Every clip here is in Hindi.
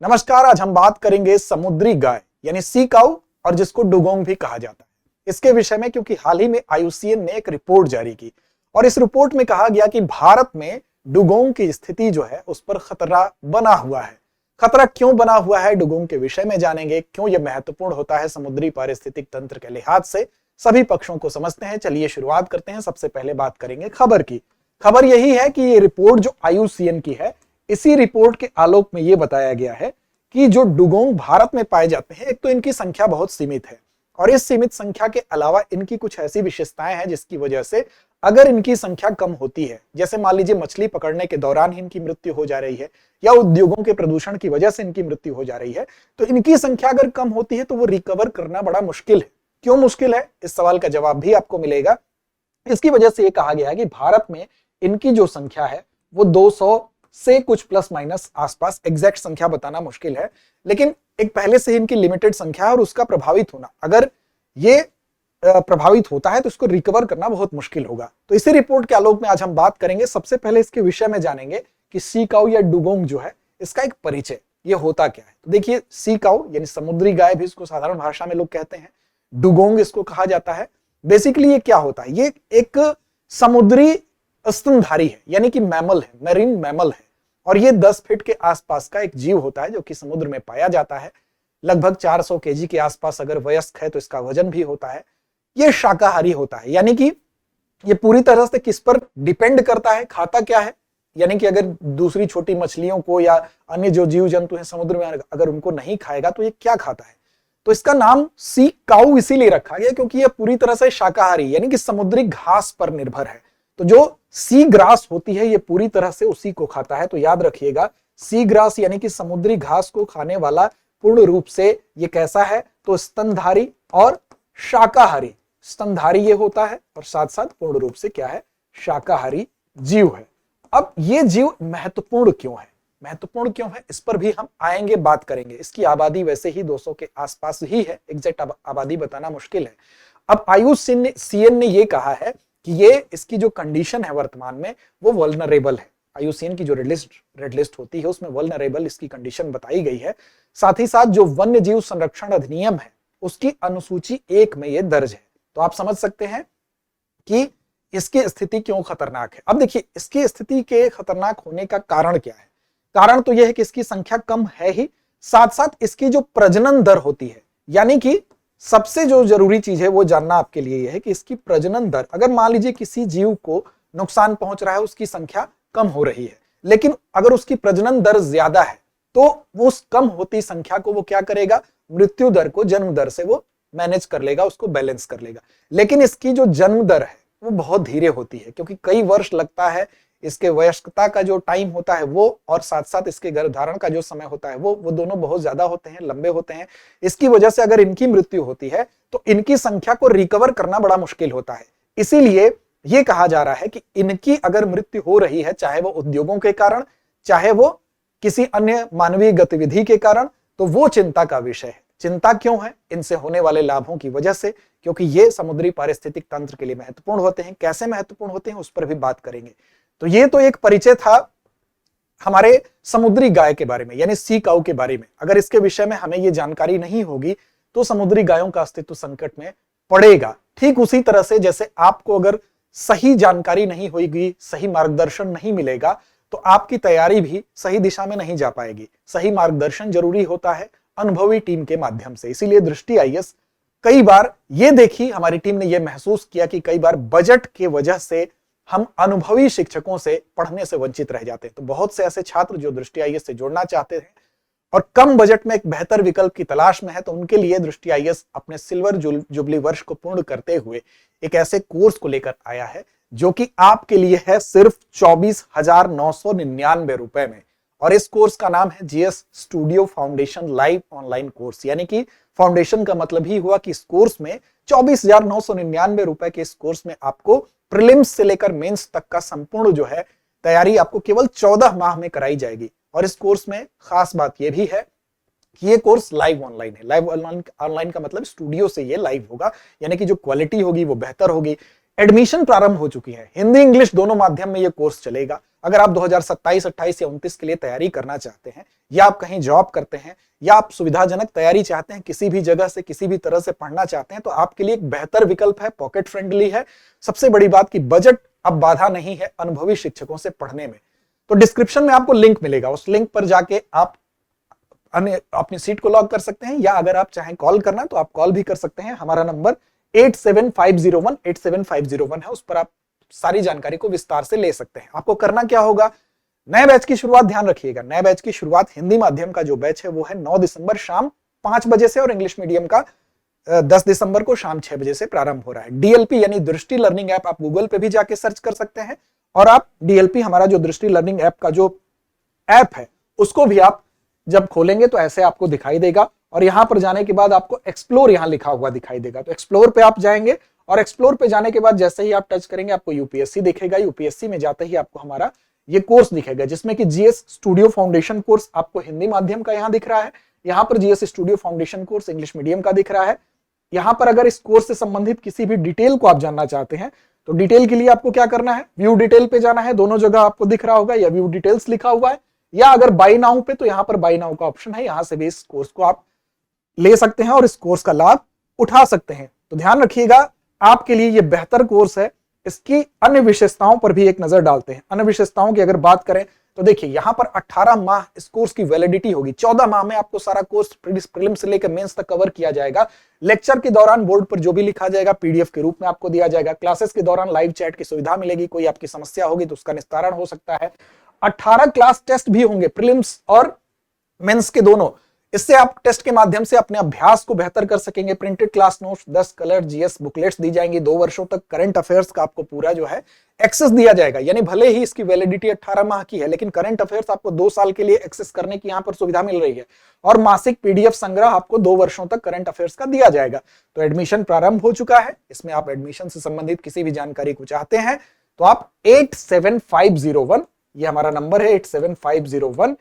नमस्कार, आज हम बात करेंगे समुद्री गाय यानी सी काऊ और जिसको डुगोंग भी कहा जाता है इसके विषय में, क्योंकि हाल ही में आईयूसीएन ने एक रिपोर्ट जारी की और इस रिपोर्ट में कहा गया कि भारत में डुगोंग की स्थिति जो है उस पर खतरा बना हुआ है। खतरा क्यों बना हुआ है, डुगोंग के विषय में जानेंगे, क्यों यह महत्वपूर्ण होता है समुद्री पारिस्थितिक तंत्र के लिहाज से। सभी पक्षों को समझते हैं। चलिए शुरुआत करते हैं। सबसे पहले बात करेंगे खबर की। खबर यही है कि ये रिपोर्ट जो आईयूसीएन की है, इसी रिपोर्ट के आलोक में यह बताया गया है कि जो डुगोंग भारत में पाए जाते हैं, एक तो इनकी संख्या बहुत सीमित है और इस सीमित संख्या के अलावा इनकी कुछ ऐसी विशेषताएं हैं जिसकी वजह से अगर इनकी संख्या कम होती है, जैसे मान लीजिए मछली पकड़ने के दौरान ही इनकी मृत्यु हो जा रही है या उद्योगों के प्रदूषण की वजह से इनकी मृत्यु हो जा रही है, तो इनकी संख्या अगर कम होती है तो वो रिकवर करना बड़ा मुश्किल है। क्यों मुश्किल है, इस सवाल का जवाब भी आपको मिलेगा। इसकी वजह से ये कहा गया है कि भारत में इनकी जो संख्या है वो 200 से कुछ प्लस माइनस आसपास, एग्जैक्ट संख्या बताना मुश्किल है, लेकिन एक पहले से ही इनकी लिमिटेड संख्या है और उसका प्रभावित होना, अगर ये प्रभावित होता है तो इसको रिकवर करना बहुत मुश्किल होगा। तो इसी रिपोर्ट के आलोक में आज हम बात करेंगे। सबसे पहले इसके विषय में जानेंगे कि सी काऊ या डुगोंग जो है इसका एक परिचय, ये होता क्या है। तो देखिए, सी काऊ यानी समुद्री गाय भी इसको साधारण भाषा में लोग कहते हैं, डुगोंग इसको कहा जाता है। बेसिकली ये क्या होता है, ये एक समुद्री स्तनधारी है, यानी कि मैमल है, मैरीन मैमल है, और ये 10 फीट के आसपास का एक जीव होता है जो कि समुद्र में पाया जाता है। लगभग 400 केजी के आसपास अगर वयस्क है तो इसका वजन भी होता है। ये शाकाहारी होता है, यानी कि ये पूरी तरह से किस पर डिपेंड करता है, खाता क्या है, यानी कि अगर दूसरी छोटी मछलियों को या अन्य जो जीव जंतु हैं समुद्र में अगर उनको नहीं खाएगा तो ये क्या खाता है। तो इसका नाम सी काऊ इसीलिए रखा गया क्योंकि यह पूरी तरह से शाकाहारी यानी कि समुद्री घास पर निर्भर है। तो जो सी ग्रास होती है ये पूरी तरह से उसी को खाता है। तो याद रखिएगा, सी ग्रास यानी कि समुद्री घास को खाने वाला पूर्ण रूप से ये कैसा है, तो स्तनधारी और शाकाहारी। स्तनधारी ये होता है और साथ साथ पूर्ण रूप से क्या है, शाकाहारी जीव है। अब ये जीव महत्वपूर्ण क्यों है, महत्वपूर्ण क्यों है, इस पर भी हम आएंगे, बात करेंगे। इसकी आबादी वैसे ही 200 के आसपास ही है, एग्जैक्ट आबादी बताना मुश्किल है। अब आईयूसीएन ने ये कहा है कि ये इसकी जो कंडीशन है वर्तमान में वो वल्नरेबल है। आईयूसीएन की जो रेड लिस्ट होती है उसमें वल्नरेबल इसकी कंडीशन बताई गई है। साथ ही साथ जो वन्य जीव संरक्षण अधिनियम है उसकी अनुसूची 1 में ये दर्ज है। तो आप समझ सकते हैं कि इसकी स्थिति क्यों खतरनाक है। अब देखिए, इसकी स्थिति के खतरनाक होने का कारण क्या है। कारण तो यह है कि इसकी संख्या कम है ही, साथ साथ इसकी जो प्रजनन दर होती है, यानी कि सबसे जो जरूरी चीज है वो जानना आपके लिए यह है कि इसकी प्रजनन दर, अगर मान लीजिए किसी जीव को नुकसान पहुंच रहा है, उसकी संख्या कम हो रही है, लेकिन अगर उसकी प्रजनन दर ज्यादा है तो वो उस कम होती संख्या को वो क्या करेगा, मृत्यु दर को जन्म दर से वो मैनेज कर लेगा, उसको बैलेंस कर लेगा। लेकिन इसकी जो जन्म दर है वो बहुत धीरे होती है क्योंकि कई वर्ष लगता है, इसके वयस्कता का जो टाइम होता है वो और साथ साथ इसके गर्भधारण का जो समय होता है वो दोनों बहुत ज्यादा होते हैं, लंबे होते हैं। इसकी वजह से अगर इनकी मृत्यु होती है तो इनकी संख्या को रिकवर करना बड़ा मुश्किल होता है। इसीलिए ये कहा जा रहा है कि इनकी अगर मृत्यु हो रही है, चाहे वो उद्योगों के कारण, चाहे वो किसी अन्य मानवीय गतिविधि के कारण, तो वो चिंता का विषय है। चिंता क्यों है, इनसे होने वाले लाभों की वजह से, क्योंकि ये समुद्री पारिस्थितिक तंत्र के लिए महत्वपूर्ण होते हैं। कैसे महत्वपूर्ण होते हैं उस पर भी बात करेंगे। तो ये तो एक परिचय था हमारे समुद्री गाय के बारे में, यानी सी काऊ के बारे में। अगर इसके विषय में हमें ये जानकारी नहीं होगी तो समुद्री गायों का अस्तित्व संकट में पड़ेगा। ठीक उसी तरह से जैसे आपको अगर सही जानकारी नहीं होगी, सही मार्गदर्शन नहीं मिलेगा, तो आपकी तैयारी भी सही दिशा में नहीं जा पाएगी। सही मार्गदर्शन जरूरी होता है अनुभवी टीम के माध्यम से। इसीलिए दृष्टि आईएएस कई बार ये देखी, हमारी टीम ने यह महसूस किया कि कई बार बजट के वजह से हम अनुभवी शिक्षकों से पढ़ने से वंचित रह जाते हैं। तो बहुत से ऐसे छात्र जो दृष्टि आईएएस से जुड़ना चाहते हैं और कम बजट में एक बेहतर विकल्प की तलाश में है, तो उनके लिए दृष्टि आईएएस अपने सिल्वर जुबली वर्ष को पूर्ण करते हुए एक ऐसे कोर्स को लेकर आया है जो कि आपके लिए है सिर्फ 24,999 रुपए में। और इस कोर्स का नाम है GS studio foundation live online course. यानी कि फाउंडेशन का मतलब ही हुआ कि इस कोर्स में 24,999 रुपए के इस कोर्स में आपको प्रीलिम्स से लेकर मेंस तक का संपूर्ण जो है तैयारी आपको केवल 14 माह में कराई जाएगी। और इस कोर्स में खास बात यह भी है कि ये कोर्स लाइव ऑनलाइन है। लाइव ऑनलाइन का मतलब स्टूडियो से ये लाइव होगा, यानी कि जो क्वालिटी होगी वो बेहतर होगी। एडमिशन प्रारंभ हो चुकी है। हिंदी इंग्लिश दोनों माध्यम में ये कोर्स चलेगा। अगर आप 2027, 28 या 29 के लिए तैयारी करना चाहते हैं, या आप कहीं जॉब करते हैं, या आप सुविधाजनक तैयारी चाहते हैं, किसी भी जगह से किसी भी तरह से पढ़ना चाहते हैं, तो आपके लिए एक बेहतर विकल्प है, पॉकेट फ्रेंडली है। सबसे बड़ी बात कि बजट अब बाधा नहीं है अनुभवी शिक्षकों से पढ़ने में। तो डिस्क्रिप्शन में आपको लिंक मिलेगा, उस लिंक पर जाके आप अपनी सीट को लॉक कर सकते हैं, या अगर आप चाहें कॉल करना तो आप कॉल भी कर सकते हैं। हमारा नंबर 8750187501 है, उस पर आप सारी जानकारी को विस्तार से ले सकते हैं। आपको करना क्या होगा, नए बैच की शुरुआत, ध्यान रखिएगा, नए बैच की शुरुआत हिंदी माध्यम का जो बैच है वो है 9 दिसंबर शाम 5 बजे से, और इंग्लिश मीडियम का 10 दिसंबर को शाम 6 बजे से प्रारंभ हो रहा है। डीएलपी यानी दृष्टि लर्निंग ऐप आप गूगल पे भी जाके सर्च कर सकते हैं, और आप डीएलपी हमारा जो दृष्टि लर्निंग ऐप का जो ऐप है उसको भी आप जब खोलेंगे तो ऐसे आपको दिखाई देगा, और यहां पर जाने के बाद आपको एक्सप्लोर यहां लिखा हुआ दिखाई देगा। तो एक्सप्लोर पे आप जाएंगे, और एक्सप्लोर पे जाने के बाद जैसे ही आप टच करेंगे आपको यूपीएससी दिखेगा। यूपीएससी में जाते ही आपको हमारा ये कोर्स दिखेगा, जिसमें कि जीएस स्टूडियो फाउंडेशन कोर्स आपको हिंदी माध्यम का यहां दिख रहा है, यहां पर GS studio foundation course English medium का दिख रहा है। यहां पर अगर इस कोर्स से संबंधित किसी भी डिटेल को आप जानना चाहते हैं तो डिटेल के लिए आपको क्या करना है, व्यू डिटेल पे जाना है, दोनों जगह आपको दिख रहा होगा, या व्यू डिटेल्स लिखा हुआ है, या अगर बाई नाउ पे, तो यहां पर बाई नाउ का ऑप्शन है, यहां से भी इस कोर्स को आप ले सकते हैं और इस कोर्स का लाभ उठा सकते हैं। तो ध्यान रखिएगा, आपके लिए यह बेहतर कोर्स है। इसकी अन्य विशेषताओं पर भी एक नजर डालते हैं। अन्य विशेषताओं की अगर बात करें तो देखिए, यहां पर 18 माह इस कोर्स की वैलिडिटी होगी। 14 माह में आपको सारा कोर्स प्रीलिम से लेकर मेंस तक कवर किया जाएगा। लेक्चर के दौरान बोर्ड पर जो भी लिखा जाएगा पीडीएफ के रूप में आपको दिया जाएगा। क्लासेस के दौरान लाइव चैट की सुविधा मिलेगी, कोई आपकी समस्या होगी तो उसका निस्तारण हो सकता है। 18 क्लास टेस्ट भी होंगे, प्रीलिम्स और मेंस के दोनों। इससे आप टेस्ट के माध्यम से अपने अभ्यास को बेहतर कर सकेंगे। Printed class notes, 10 colour GS booklets दी जाएंगी। 2 वर्षों तक करंट अफेयर्स का आपको पूरा जो है एक्सेस दिया जाएगा। यानी भले ही इसकी वैलिडिटी 18 माह की है, लेकिन करंट अफेयर्स आपको 2 साल के लिए एक्सेस करने की यहां पर सुविधा मिल रही है। और मासिक पीडीएफ संग्रह आपको 2 वर्षों तक करंट अफेयर्स का दिया जाएगा। तो एडमिशन प्रारंभ हो चुका है। इसमें आप एडमिशन से संबंधित किसी भी जानकारी को चाहते हैं तो आप 87501, ये हमारा नंबर है 87501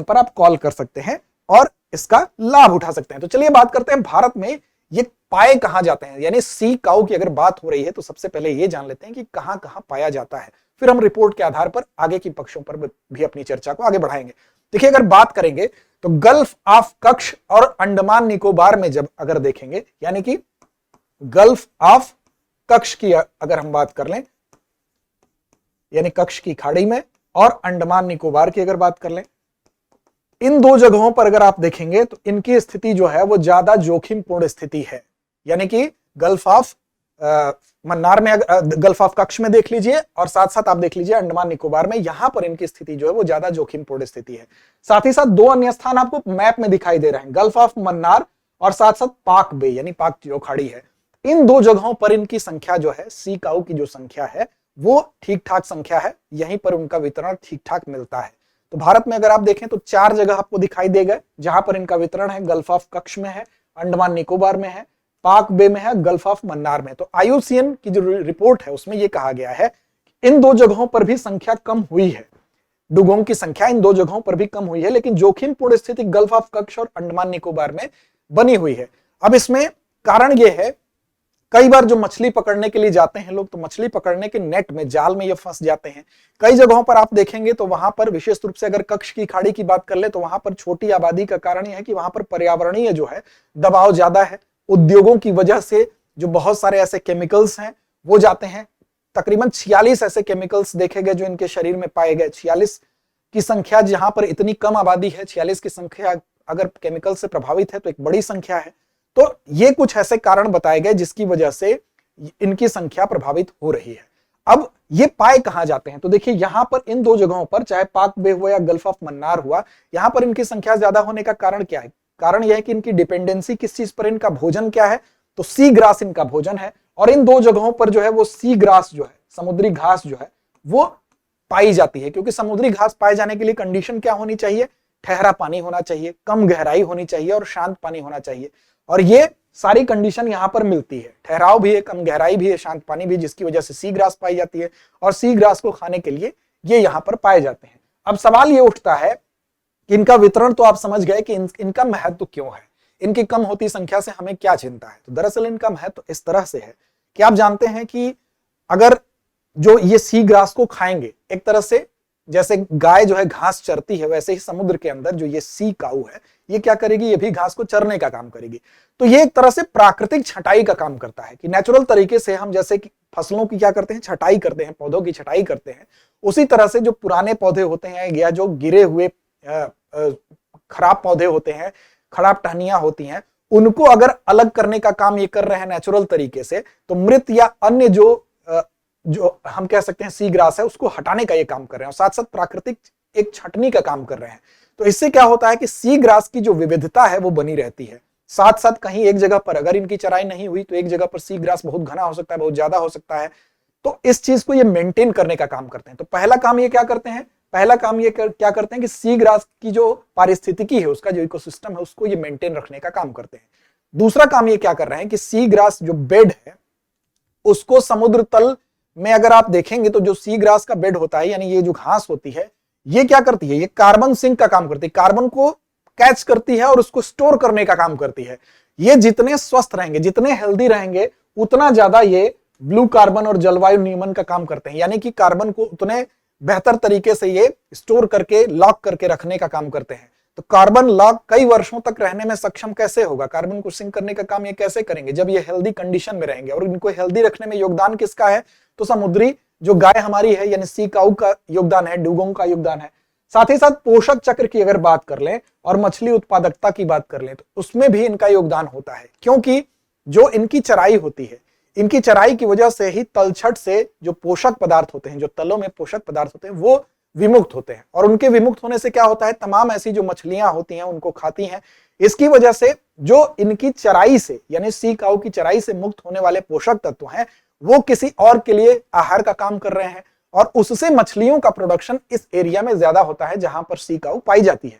पर आप कॉल कर सकते हैं और इसका लाभ उठा सकते हैं। तो चलिए बात करते हैं, भारत में ये पाए कहां जाते हैं। यानी सी काऊ की अगर बात हो रही है तो सबसे पहले ये जान लेते हैं कि कहां कहां पाया जाता है, फिर हम रिपोर्ट के आधार पर आगे की पक्षों पर भी अपनी चर्चा को आगे बढ़ाएंगे। देखिए, अगर बात करेंगे तो गल्फ ऑफ कच्छ और अंडमान निकोबार में जब अगर देखेंगे, यानी कि गल्फ ऑफ कच्छ की अगर हम बात कर लें, यानी कच्छ की खाड़ी में, और अंडमान निकोबार की अगर बात कर लें, इन 2 जगहों पर अगर आप देखेंगे तो इनकी स्थिति जो है वो ज्यादा जोखिमपूर्ण स्थिति है। यानी कि गल्फ ऑफ मन्नार में, गल्फ ऑफ कच्छ में देख लीजिए, और साथ साथ आप देख लीजिए अंडमान निकोबार में, यहां पर इनकी स्थिति जो है वो ज्यादा जोखिमपूर्ण स्थिति है। साथ ही साथ 2 अन्य स्थान आपको मैप में दिखाई दे रहे हैं, गल्फ ऑफ मन्नार और साथ साथ पाक बे, यानी पाक जो खाड़ी है। इन 2 जगहों पर इनकी संख्या जो है, सी काऊ की जो संख्या है वो ठीक ठाक संख्या है, यहीं पर उनका वितरण ठीक ठाक मिलता है। तो भारत में अगर आप देखें तो 4 जगह आपको दिखाई दे गए जहां पर इनका वितरण है। गल्फ ऑफ कच्छ में है, अंडमान निकोबार में है, पाक बे में है, गल्फ ऑफ मन्नार में। तो आईयूसीएन की जो रिपोर्ट है उसमें यह कहा गया है इन 2 जगहों पर भी संख्या कम हुई है, डुगोंग की संख्या इन 2 जगहों पर भी कम हुई है, लेकिन जोखिमपूर्ण स्थिति गल्फ ऑफ कच्छ और अंडमान निकोबार में बनी हुई है। अब इसमें कारण यह है, कई बार जो मछली पकड़ने के लिए जाते हैं लोग, तो मछली पकड़ने के नेट में, जाल में ये फंस जाते हैं। कई जगहों पर आप देखेंगे तो वहां पर विशेष रूप से अगर कच्छ की खाड़ी की बात कर ले तो वहां पर छोटी आबादी का कारण यह है कि वहां पर पर्यावरणीय जो है दबाव ज्यादा है। उद्योगों की वजह से जो बहुत सारे ऐसे केमिकल्स हैं वो जाते हैं। तकरीबन 46 ऐसे केमिकल्स देखे गए जो इनके शरीर में पाए गए। 46 की संख्या, जहां पर इतनी कम आबादी है, 46 की संख्या अगर केमिकल से प्रभावित है तो एक बड़ी संख्या है। तो ये कुछ ऐसे कारण बताए गए जिसकी वजह से इनकी संख्या प्रभावित हो रही है। अब ये पाए कहां जाते हैं, तो देखिए यहां पर इन 2 जगहों पर, चाहे पाक बे हुआ या गल्फ ऑफ मन्नार हुआ, यहां पर इनकी संख्या ज्यादा होने का कारण क्या है? कारण यह है कि इनकी डिपेंडेंसी किस चीज पर, इनका भोजन क्या है, तो सी ग्रास इनका भोजन है। और इन 2 जगहों पर जो है वो सी ग्रास जो है, समुद्री घास जो है वो पाई जाती है। क्योंकि समुद्री घास पाए जाने के लिए कंडीशन क्या होनी चाहिए? ठहरा पानी होना चाहिए, कम गहराई होनी चाहिए और शांत पानी होना चाहिए। और ये सारी कंडीशन यहां पर मिलती है, ठहराव भी है, कम गहराई भी है, शांत पानी भी, जिसकी वजह से सी ग्रास पाई जाती है। और सी ग्रास को खाने के लिए ये यहां पर पाए जाते हैं। अब सवाल ये उठता है कि इनका वितरण तो आप समझ गए कि इनका महत्व क्यों है, इनकी कम होती संख्या से हमें क्या चिंता है। तो दरअसल इनका महत्व इस तरह से है कि आप जानते हैं कि अगर जो ये सी ग्रास को खाएंगे, एक तरह से जैसे गाय जो है घास चरती है, वैसे ही समुद्र के अंदर जो ये सी काऊ है, ये क्या करेगी, ये भी घास को चरने का काम करेगी। तो ये एक तरह से प्राकृतिक छटाई का काम करता है कि नेचुरल तरीके से हम जैसे कि फसलों की क्या करते हैं, छटाई करते हैं, पौधों की छटाई करते हैं, उसी तरह से जो पुराने पौधे होते हैं या जो गिरे हुए खराब पौधे होते हैं, खराब टहनियां होती हैं, उनको अगर अलग करने का काम ये कर रहे हैं नेचुरल तरीके से, तो मृत या अन्य जो हम कह सकते हैं सी ग्रास है, उसको हटाने का ये काम कर रहे हैं और साथ साथ प्राकृतिक एक छटनी का काम कर रहे हैं। तो इससे क्या होता है कि सी ग्रास की जो विविधता है वो बनी रहती है। साथ साथ कहीं एक जगह पर अगर इनकी चराई नहीं हुई तो एक जगह पर सी ग्रास बहुत घना हो सकता है, बहुत ज्यादा हो सकता है। तो इस चीज को ये मेंटेन करने का काम करते हैं। तो पहला काम ये क्या करते हैं, पहला काम ये क्या करते हैं कि सी ग्रास की जो पारिस्थितिकी है, उसका जो इकोसिस्टम है, उसको ये मेंटेन रखने का काम करते हैं। दूसरा काम ये क्या कर रहे हैं कि सी ग्रास जो बेड है उसको समुद्र तल में अगर आप देखेंगे तो जो सी ग्रास का बेड होता है, यानी ये जो घास होती है, ये क्या करती है, ये कार्बन सिंक का काम करती है, कार्बन को कैच करती है और उसको स्टोर करने का काम करती है। ये जितने स्वस्थ रहेंगे, जितने हेल्दी रहेंगे, उतना ज्यादा ये ब्लू कार्बन और जलवायु नियमन का काम करते हैं, यानी कि कार्बन को उतने बेहतर तरीके से ये स्टोर करके लॉक करके रखने का काम करते हैं। तो कार्बन लॉक कई वर्षों तक रहने में सक्षम कैसे होगा, कार्बन को सिंक करने का काम ये कैसे करेंगे, जब ये हेल्दी कंडीशन में रहेंगे। और इनको हेल्दी रखने में योगदान किसका है, तो समुद्री जो गाय हमारी है यानी सी काऊ का योगदान है, डुगोंग का योगदान है। साथ ही साथ पोषक चक्र की अगर बात कर लें और मछली उत्पादकता की बात कर लें तो उसमें भी इनका योगदान होता है, क्योंकि जो इनकी चराई होती है, इनकी चराई की वजह से ही तलछट से जो पोषक पदार्थ होते हैं, जो तलों में पोषक पदार्थ होते हैं, वो विमुक्त होते हैं। और उनके विमुक्त होने से क्या होता है, तमाम ऐसी जो मछलियां होती हैं उनको खाती हैं। इसकी वजह से जो इनकी चराई से यानी सी काऊ की चराई से मुक्त होने वाले पोषक तत्व हैं, वो किसी और के लिए आहार का काम कर रहे हैं और उससे मछलियों का प्रोडक्शन इस एरिया में ज्यादा होता है जहां पर सी काऊ पाई जाती है।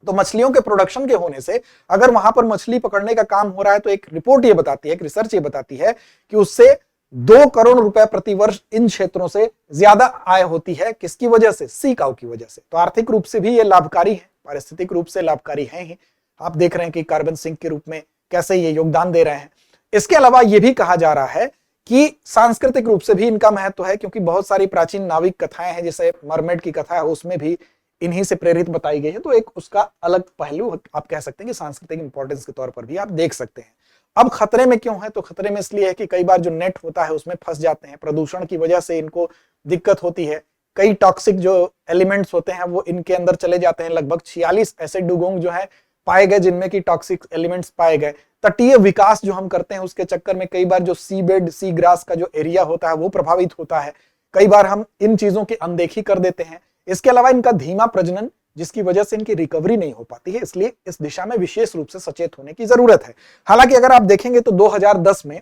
तो मछलियों के प्रोडक्शन के होने से अगर वहां पर मछली पकड़ने का काम हो रहा है तो एक रिपोर्ट ये बताती है, एक रिसर्च ये बताती है कि उससे 2 करोड़ रुपए प्रति वर्ष इन क्षेत्रों से ज्यादा आय होती है। किसकी वजह से, सी काऊ की वजह से। तो आर्थिक रूप से भी ये लाभकारी है, पारिस्थितिक रूप से लाभकारी है ही। आप देख रहे हैं कि कार्बन सिंक के रूप में कैसे ये योगदान दे रहे हैं। इसके अलावा ये भी कहा जा रहा है कि सांस्कृतिक रूप से भी इनका महत्व है, क्योंकि बहुत सारी प्राचीन नाविक कथाएं हैं, जैसे मरमेड की कथा है, उसमें भी इन्हीं से प्रेरित बताई गई है। तो एक उसका अलग पहलू आप कह सकते हैं कि सांस्कृतिक इंपॉर्टेंस के तौर पर भी आप देख सकते हैं। अब खतरे में क्यों है, तो खतरे में इसलिए है कि कई बार जो नेट होता है उसमें फंस जाते हैं, प्रदूषण की वजह से इनको दिक्कत होती है। कई टॉक्सिक जो एलिमेंट्स होते हैं वो इनके अंदर चले जाते हैं। लगभग 46 ऐसे डुगोंग जो है पाए गए जिनमें की टॉक्सिक एलिमेंट्स पाए गए। तटीय विकास जो हम करते हैं उसके चक्कर में कई बार जो सी बेड, सी ग्रास का जो एरिया होता है वो प्रभावित होता है। कई बार हम इन चीजों की अनदेखी कर देते हैं। इसके अलावा इनका धीमा प्रजनन, जिसकी वजह से इनकी रिकवरी नहीं हो पाती है, इसलिए इस दिशा में विशेष रूप से सचेत होने की जरूरत है। हालांकि अगर आप देखेंगे तो 2010 में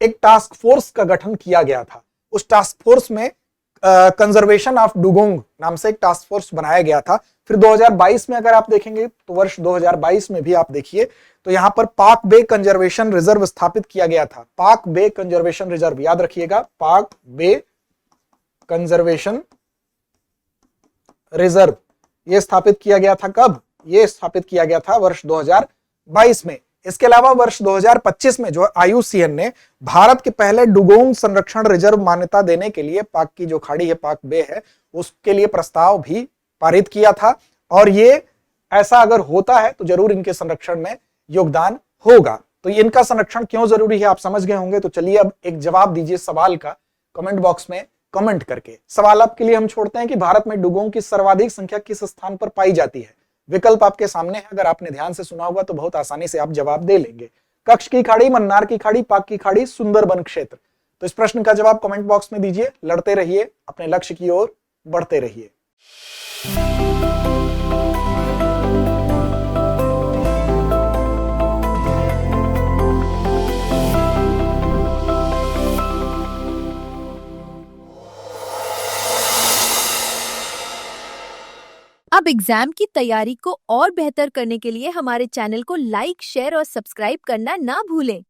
एक टास्क फोर्स का गठन किया गया था। उस टास्क फोर्स में कंजर्वेशन ऑफ डुगोंग नाम से एक टास्क फोर्स बनाया गया था। फिर 2022 में अगर आप देखेंगे तो वर्ष 2022 में भी आप देखिए तो यहां पर पाक बे कंजर्वेशन रिजर्व स्थापित किया गया था। पाक बे कंजर्वेशन रिजर्व, याद रखिएगा, पाक बे कंजर्वेशन रिजर्व ये स्थापित किया गया था। कब ये स्थापित किया गया था? वर्ष 2022 में। इसके अलावा वर्ष 2025 में जो IUCN ने भारत के पहले डुगोंग संरक्षण रिजर्व मान्यता देने के लिए पाक की जो खाड़ी है, पाक बे है, उसके लिए प्रस्ताव भी पारित किया था। और ये ऐसा अगर होता है तो जरूर इनके संरक्षण में योगदान होगा। तो इनका संरक्षण क्यों जरूरी है आप समझ गए होंगे। तो चलिए अब एक जवाब दीजिए सवाल का कमेंट बॉक्स में कमेंट करके। सवाल आपके लिए हम छोड़ते हैं कि भारत में डुगोंग की सर्वाधिक संख्या किस स्थान पर पाई जाती है। विकल्प आपके सामने है, अगर आपने ध्यान से सुना होगा तो बहुत आसानी से आप जवाब दे लेंगे। कच्छ की खाड़ी, मन्नार की खाड़ी, पाक की खाड़ी, सुंदरबन क्षेत्र। तो इस प्रश्न का जवाब कमेंट बॉक्स में दीजिए। लड़ते रहिए, अपने लक्ष्य की ओर बढ़ते रहिए। अब एग्जाम की तैयारी को और बेहतर करने के लिए हमारे चैनल को लाइक, शेयर और सब्सक्राइब करना ना भूलें।